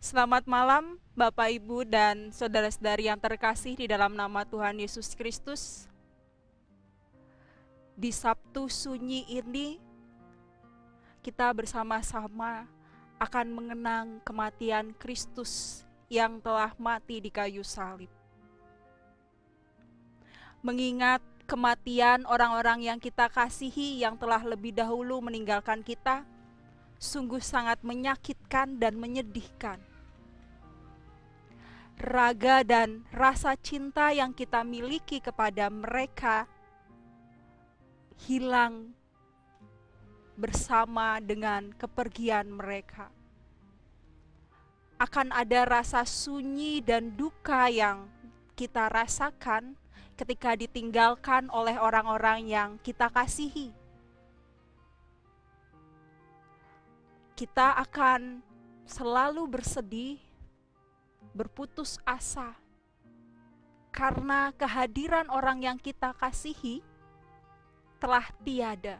Selamat malam Bapak Ibu dan saudara-saudari yang terkasih di dalam nama Tuhan Yesus Kristus. Di Sabtu sunyi ini kita bersama-sama akan mengenang kematian Kristus yang telah mati di kayu salib. Mengingat kematian orang-orang yang kita kasihi yang telah lebih dahulu meninggalkan kita, sungguh sangat menyakitkan dan menyedihkan. Raga dan rasa cinta yang kita miliki kepada mereka hilang bersama dengan kepergian mereka. Akan ada rasa sunyi dan duka yang kita rasakan ketika ditinggalkan oleh orang-orang yang kita kasihi. Kita akan selalu bersedih, berputus asa karena kehadiran orang yang kita kasihi telah tiada.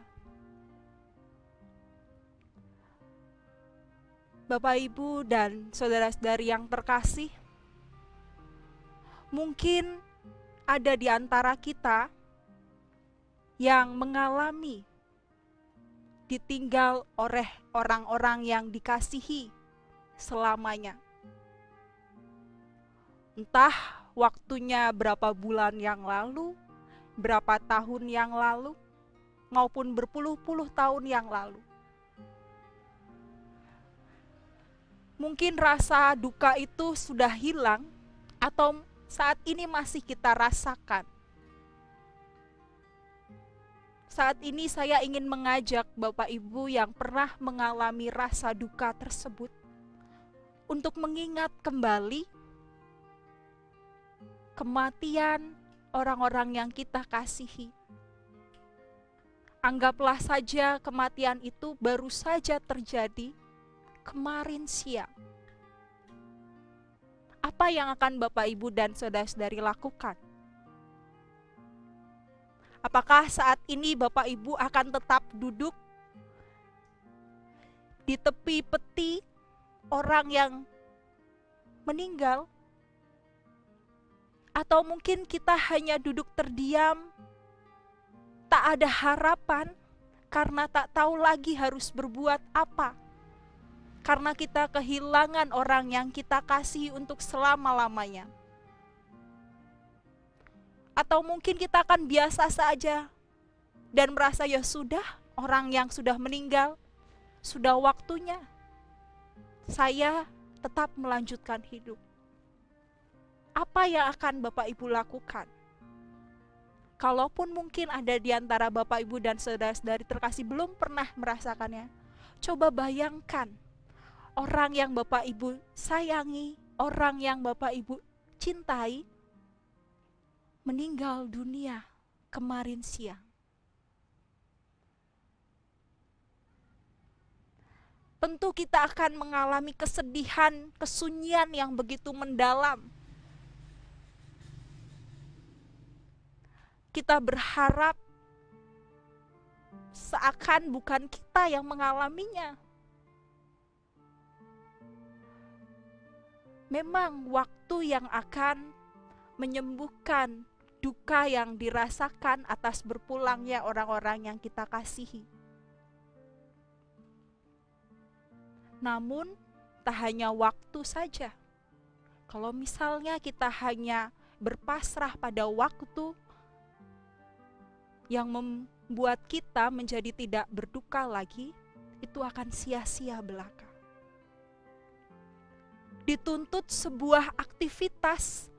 Bapak, Ibu, dan saudara-saudari yang terkasih, mungkin ada di antara kita yang mengalami ditinggal oleh orang-orang yang dikasihi selamanya. Entah waktunya berapa bulan yang lalu, berapa tahun yang lalu, maupun berpuluh-puluh tahun yang lalu. Mungkin rasa duka itu sudah hilang atau saat ini masih kita rasakan. Saat ini saya ingin mengajak Bapak Ibu yang pernah mengalami rasa duka tersebut untuk mengingat kembali kematian orang-orang yang kita kasihi. Anggaplah saja kematian itu baru saja terjadi kemarin siang. Apa yang akan Bapak, Ibu, dan saudara-saudari lakukan? Apakah saat ini Bapak Ibu akan tetap duduk di tepi peti orang yang meninggal? Atau mungkin kita hanya duduk terdiam, tak ada harapan karena tak tahu lagi harus berbuat apa. Karena kita kehilangan orang yang kita kasih untuk selama-lamanya. Atau mungkin kita akan biasa saja dan merasa ya sudah, orang yang sudah meninggal, sudah waktunya. Saya tetap melanjutkan hidup. Apa yang akan Bapak Ibu lakukan? Kalaupun mungkin ada di antara Bapak Ibu dan saudara-saudari terkasih belum pernah merasakannya, coba bayangkan orang yang Bapak Ibu sayangi, orang yang Bapak Ibu cintai, meninggal dunia kemarin siang. Tentu kita akan mengalami kesedihan, kesunyian yang begitu mendalam. Kita berharap seakan bukan kita yang mengalaminya. Memang waktu yang akan menyembuhkan duka yang dirasakan atas berpulangnya orang-orang yang kita kasihi. Namun, tak hanya waktu saja. Kalau misalnya kita hanya berpasrah pada waktu yang membuat kita menjadi tidak berduka lagi, itu akan sia-sia belaka. Dituntut sebuah aktivitas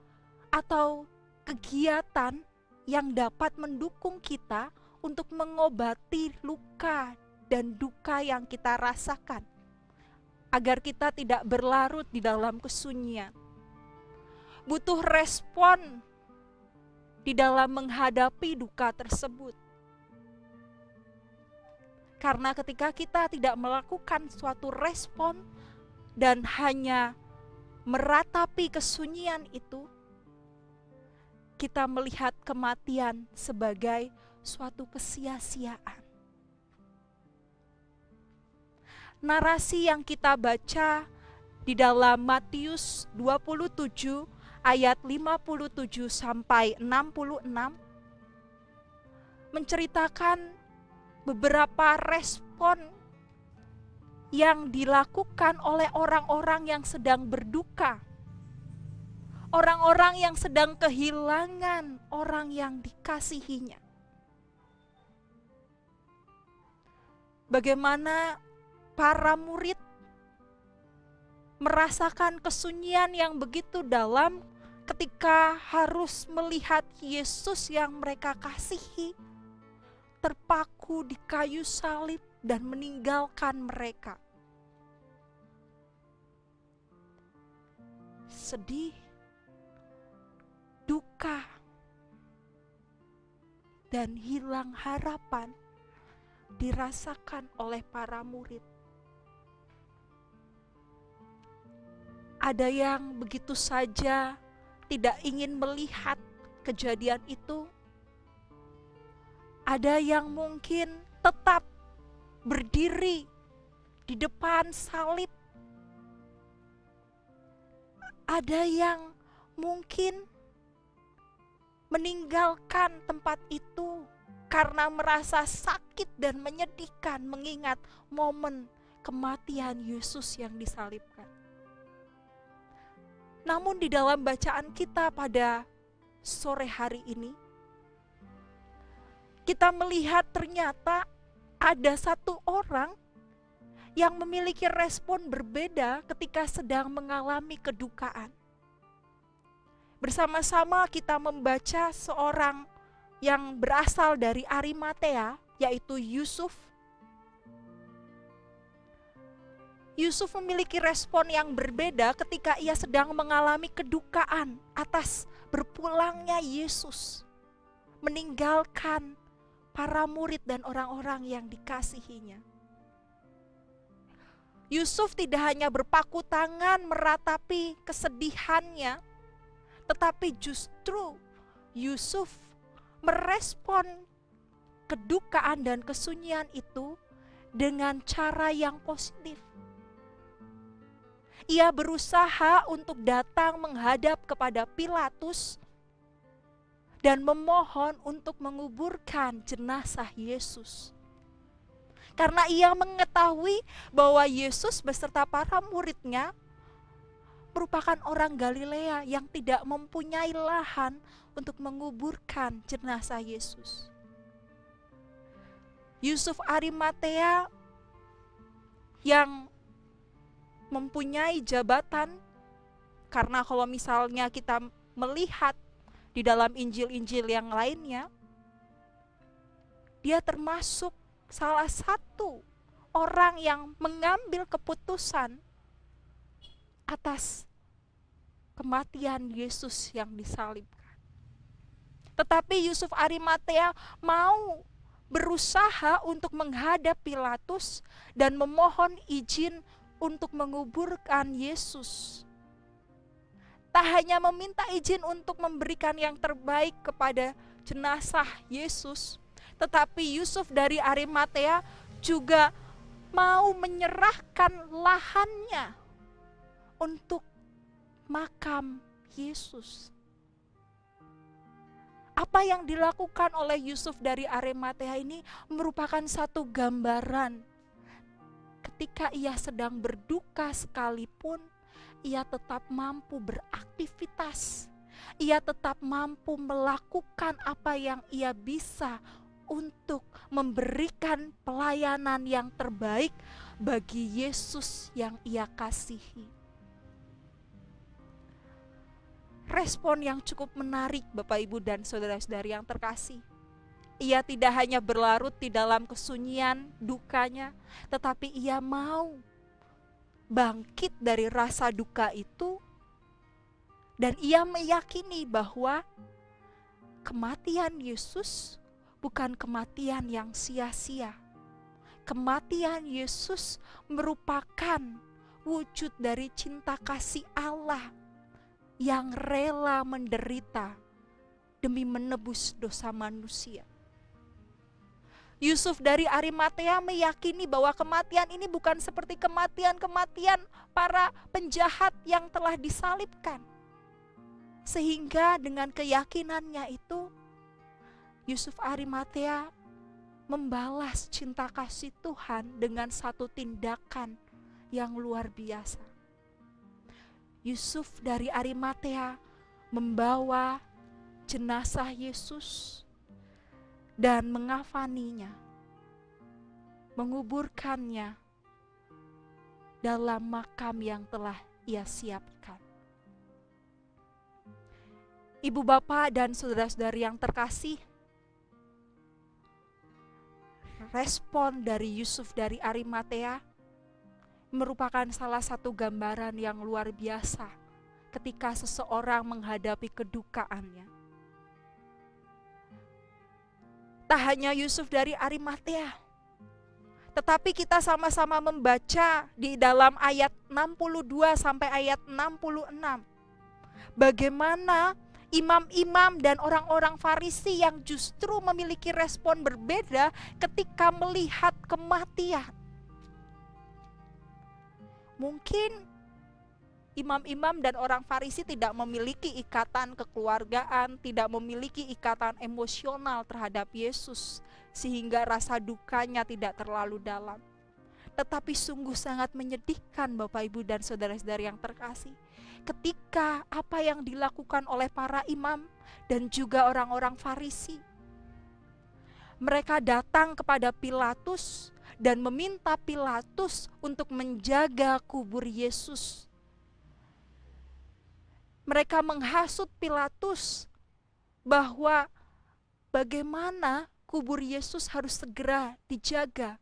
atau kegiatan yang dapat mendukung kita untuk mengobati luka dan duka yang kita rasakan, agar kita tidak berlarut di dalam kesunyian. Butuh respon di dalam menghadapi duka tersebut. Karena ketika kita tidak melakukan suatu respon dan hanya meratapi kesunyian itu, kita melihat kematian sebagai suatu kesia-siaan. Narasi yang kita baca di dalam Matius 27 ayat 57 sampai 66 menceritakan beberapa respon yang dilakukan oleh orang-orang yang sedang berduka. Orang-orang yang sedang kehilangan orang yang dikasihinya. Bagaimana para murid merasakan kesunyian yang begitu dalam ketika harus melihat Yesus yang mereka kasihi terpaku di kayu salib dan meninggalkan mereka. Sedih, duka, dan hilang harapan dirasakan oleh para murid. Ada yang begitu saja tidak ingin melihat kejadian itu. Ada yang mungkin tetap berdiri di depan salib. Ada yang mungkin meninggalkan tempat itu karena merasa sakit dan menyedihkan mengingat momen kematian Yesus yang disalibkan. Namun di dalam bacaan kita pada sore hari ini, kita melihat ternyata ada satu orang yang memiliki respon berbeda ketika sedang mengalami kedukaan. Bersama-sama kita membaca seorang yang berasal dari Arimatea, yaitu Yusuf. Yusuf memiliki respon yang berbeda ketika ia sedang mengalami kedukaan atas berpulangnya Yesus, meninggalkan para murid dan orang-orang yang dikasihinya. Yusuf tidak hanya berpaku tangan meratapi kesedihannya, tetapi justru Yusuf merespon kedukaan dan kesunyian itu dengan cara yang positif. Ia berusaha untuk datang menghadap kepada Pilatus dan memohon untuk menguburkan jenazah Yesus. Karena ia mengetahui bahwa Yesus beserta para muridnya merupakan orang Galilea yang tidak mempunyai lahan untuk menguburkan jenazah Yesus. Yusuf Arimatea yang mempunyai jabatan, karena kalau misalnya kita melihat di dalam Injil-Injil yang lainnya, dia termasuk salah satu orang yang mengambil keputusan atas kematian Yesus yang disalibkan. Tetapi Yusuf Arimatea mau berusaha untuk menghadap Pilatus dan memohon izin untuk menguburkan Yesus. Tak hanya meminta izin untuk memberikan yang terbaik kepada jenazah Yesus, tetapi Yusuf dari Arimatea juga mau menyerahkan lahannya untuk makam Yesus. Apa yang dilakukan oleh Yusuf dari Arimatea ini merupakan satu gambaran. Ketika ia sedang berduka sekalipun, ia tetap mampu beraktivitas. Ia tetap mampu melakukan apa yang ia bisa untuk memberikan pelayanan yang terbaik bagi Yesus yang ia kasihi. Respon yang cukup menarik Bapak Ibu dan saudara-saudari yang terkasih. Ia tidak hanya berlarut di dalam kesunyian dukanya, tetapi ia mau bangkit dari rasa duka itu, dan ia meyakini bahwa kematian Yesus bukan kematian yang sia-sia. Kematian Yesus merupakan wujud dari cinta kasih Allah yang rela menderita demi menebus dosa manusia. Yusuf dari Arimatea meyakini bahwa kematian ini bukan seperti kematian-kematian para penjahat yang telah disalibkan. Sehingga dengan keyakinannya itu, Yusuf Arimatea membalas cinta kasih Tuhan dengan satu tindakan yang luar biasa. Yusuf dari Arimatea membawa jenazah Yesus dan mengafaninya, menguburkannya dalam makam yang telah ia siapkan. Ibu bapak dan saudara-saudari yang terkasih, respon dari Yusuf dari Arimatea merupakan salah satu gambaran yang luar biasa ketika seseorang menghadapi kedukaannya. Tak hanya Yusuf dari Arimatea, tetapi kita sama-sama membaca di dalam ayat 62 sampai ayat 66. Bagaimana imam-imam dan orang-orang Farisi yang justru memiliki respon berbeda ketika melihat kematian. Mungkin imam-imam dan orang Farisi tidak memiliki ikatan kekeluargaan, tidak memiliki ikatan emosional terhadap Yesus, sehingga rasa dukanya tidak terlalu dalam. Tetapi sungguh sangat menyedihkan Bapak Ibu dan saudara-saudari yang terkasih, ketika apa yang dilakukan oleh para imam dan juga orang-orang Farisi. Mereka datang kepada Pilatus dan meminta Pilatus untuk menjaga kubur Yesus. Mereka menghasut Pilatus bahwa bagaimana kubur Yesus harus segera dijaga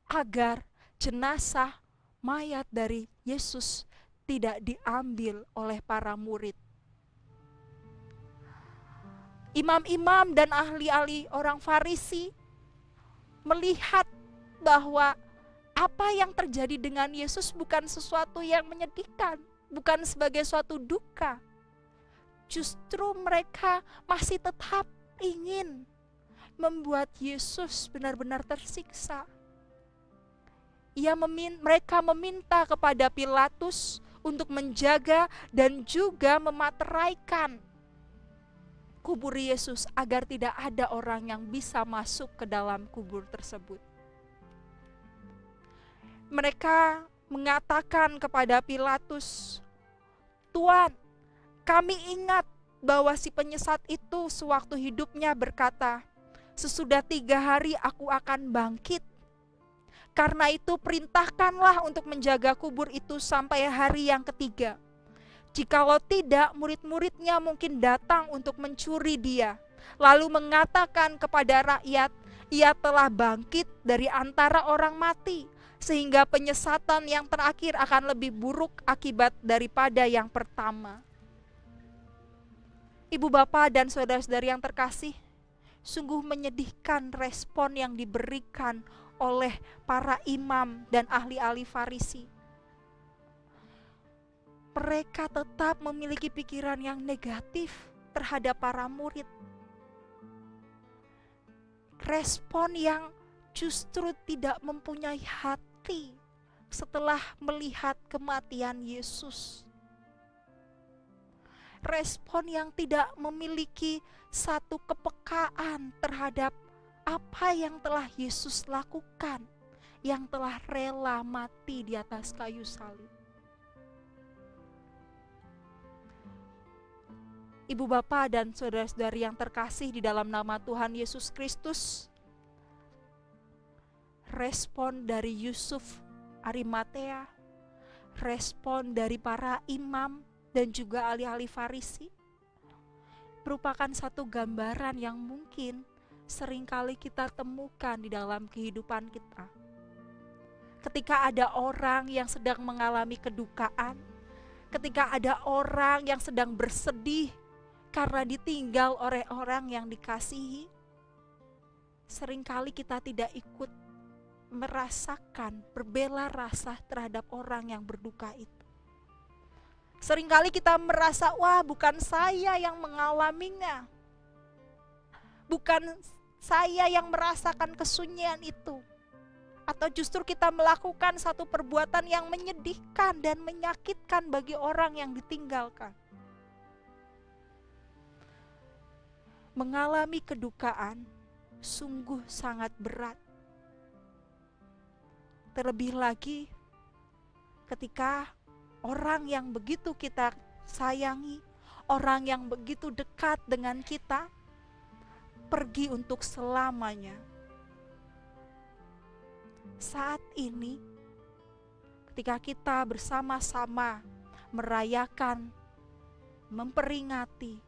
agar jenazah mayat dari Yesus tidak diambil oleh para murid. Imam-imam dan ahli-ahli orang Farisi melihat bahwa apa yang terjadi dengan Yesus bukan sesuatu yang menyedihkan, bukan sebagai suatu duka. Justru mereka masih tetap ingin membuat Yesus benar-benar tersiksa. Mereka meminta kepada Pilatus untuk menjaga dan juga memateraikan kubur Yesus agar tidak ada orang yang bisa masuk ke dalam kubur tersebut. Mereka mengatakan kepada Pilatus, "Tuan, kami ingat bahwa si penyesat itu sewaktu hidupnya berkata, 'Sesudah 3 hari aku akan bangkit.' Karena itu perintahkanlah untuk menjaga kubur itu sampai hari yang ketiga. Jikalau tidak, murid-muridnya mungkin datang untuk mencuri dia, lalu mengatakan kepada rakyat, ia telah bangkit dari antara orang mati, sehingga penyesatan yang terakhir akan lebih buruk akibat daripada yang pertama." Ibu bapak dan saudara-saudari yang terkasih, sungguh menyedihkan respon yang diberikan oleh para imam dan ahli-ahli Farisi. Mereka tetap memiliki pikiran yang negatif terhadap para murid. Respon yang justru tidak mempunyai hati setelah melihat kematian Yesus. Respon yang tidak memiliki satu kepekaan terhadap apa yang telah Yesus lakukan, yang telah rela mati di atas kayu salib. Ibu bapak dan saudara-saudari yang terkasih di dalam nama Tuhan Yesus Kristus, respon dari Yusuf Arimatea, respon dari para imam dan juga ahli-ahli Farisi merupakan satu gambaran yang mungkin seringkali kita temukan di dalam kehidupan kita. Ketika ada orang yang sedang mengalami kedukaan, ketika ada orang yang sedang bersedih karena ditinggal oleh orang yang dikasihi, seringkali kita tidak ikut merasakan berbela rasa terhadap orang yang berduka itu. Seringkali kita merasa, wah bukan saya yang mengalaminya, bukan saya yang merasakan kesunyian itu? Atau justru kita melakukan satu perbuatan yang menyedihkan dan menyakitkan bagi orang yang ditinggalkan? Mengalami kedukaan sungguh sangat berat. Terlebih lagi ketika orang yang begitu kita sayangi, orang yang begitu dekat dengan kita, pergi untuk selamanya. Saat ini, ketika kita bersama-sama merayakan, memperingati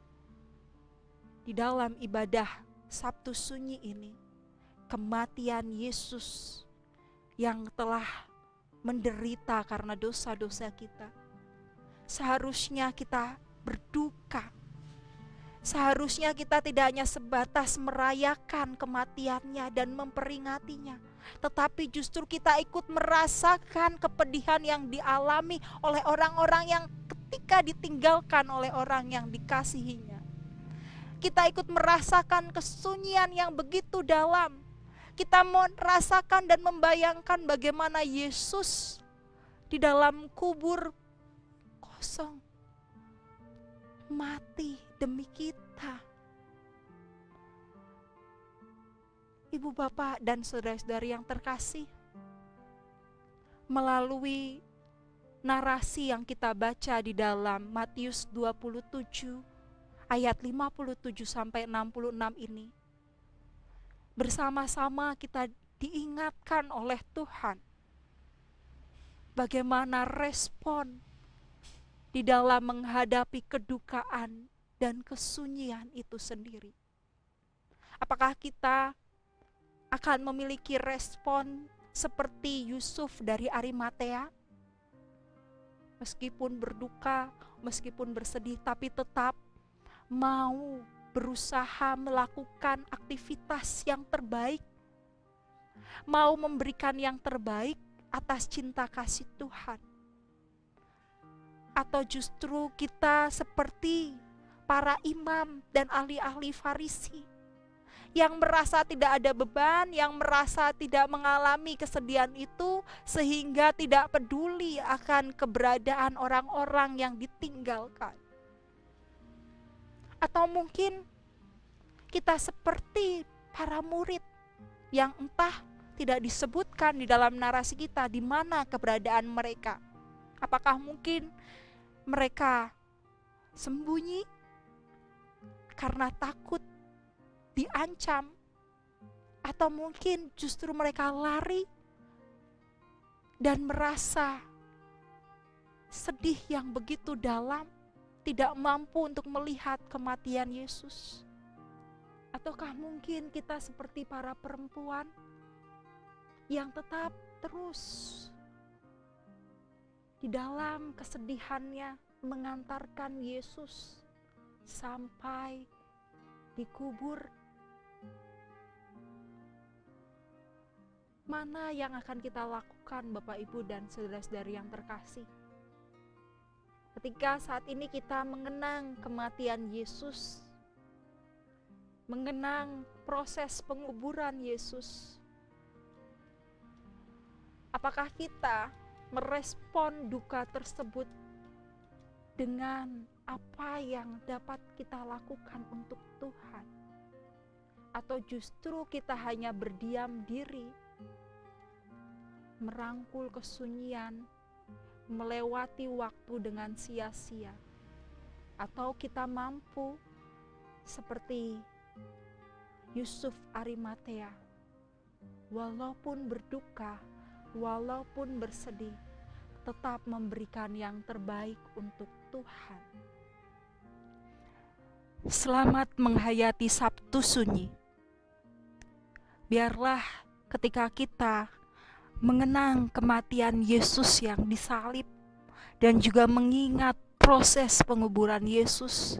di dalam ibadah Sabtu Sunyi ini, kematian Yesus yang telah menderita karena dosa-dosa kita, seharusnya kita berduka. Seharusnya kita tidak hanya sebatas merayakan kematiannya dan memperingatinya, tetapi justru kita ikut merasakan kepedihan yang dialami oleh orang-orang yang ketika ditinggalkan oleh orang yang dikasihinya. Kita ikut merasakan kesunyian yang begitu dalam. Kita merasakan dan membayangkan bagaimana Yesus di dalam kubur kosong, mati demi kita. Ibu bapak dan saudara-saudari yang terkasih, melalui narasi yang kita baca di dalam Matius 27 ayat 57 sampai 66 ini, bersama-sama kita diingatkan oleh Tuhan bagaimana respon di dalam menghadapi kedukaan dan kesunyian itu sendiri. Apakah kita akan memiliki respon seperti Yusuf dari Arimatea? Meskipun berduka, meskipun bersedih, tapi tetap mau berusaha melakukan aktivitas yang terbaik, mau memberikan yang terbaik atas cinta kasih Tuhan. Atau justru kita seperti para imam dan ahli-ahli Farisi yang merasa tidak ada beban, yang merasa tidak mengalami kesedihan itu, sehingga tidak peduli akan keberadaan orang-orang yang ditinggalkan. Atau mungkin kita seperti para murid yang entah tidak disebutkan di dalam narasi kita di mana keberadaan mereka. Apakah mungkin mereka sembunyi karena takut diancam, atau mungkin justru mereka lari dan merasa sedih yang begitu dalam, tidak mampu untuk melihat kematian Yesus? Ataukah mungkin kita seperti para perempuan yang tetap terus di dalam kesedihannya mengantarkan Yesus sampai dikubur? Mana yang akan kita lakukan, Bapak Ibu dan saudara-saudari yang terkasih? Ketika saat ini kita mengenang kematian Yesus, mengenang proses penguburan Yesus, apakah kita merespon duka tersebut dengan apa yang dapat kita lakukan untuk Tuhan? Atau justru kita hanya berdiam diri, merangkul kesunyian, melewati waktu dengan sia-sia? Atau kita mampu seperti Yusuf Arimatea, walaupun berduka, walaupun bersedih, tetap memberikan yang terbaik untuk Tuhan. Selamat menghayati Sabtu Sunyi. Biarlah ketika kita mengenang kematian Yesus yang disalib dan juga mengingat proses penguburan Yesus,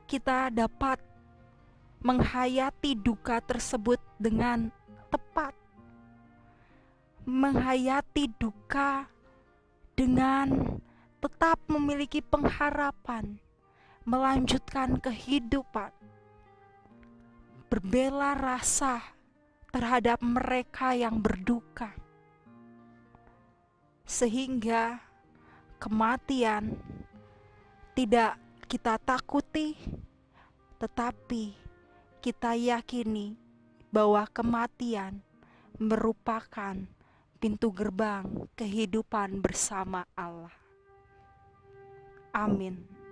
kita dapat menghayati duka tersebut dengan tepat, menghayati duka dengan tetap memiliki pengharapan, melanjutkan kehidupan, berbela rasa terhadap mereka yang berduka, sehingga kematian tidak kita takuti, tetapi kita yakini bahwa kematian merupakan pintu gerbang kehidupan bersama Allah. Amin.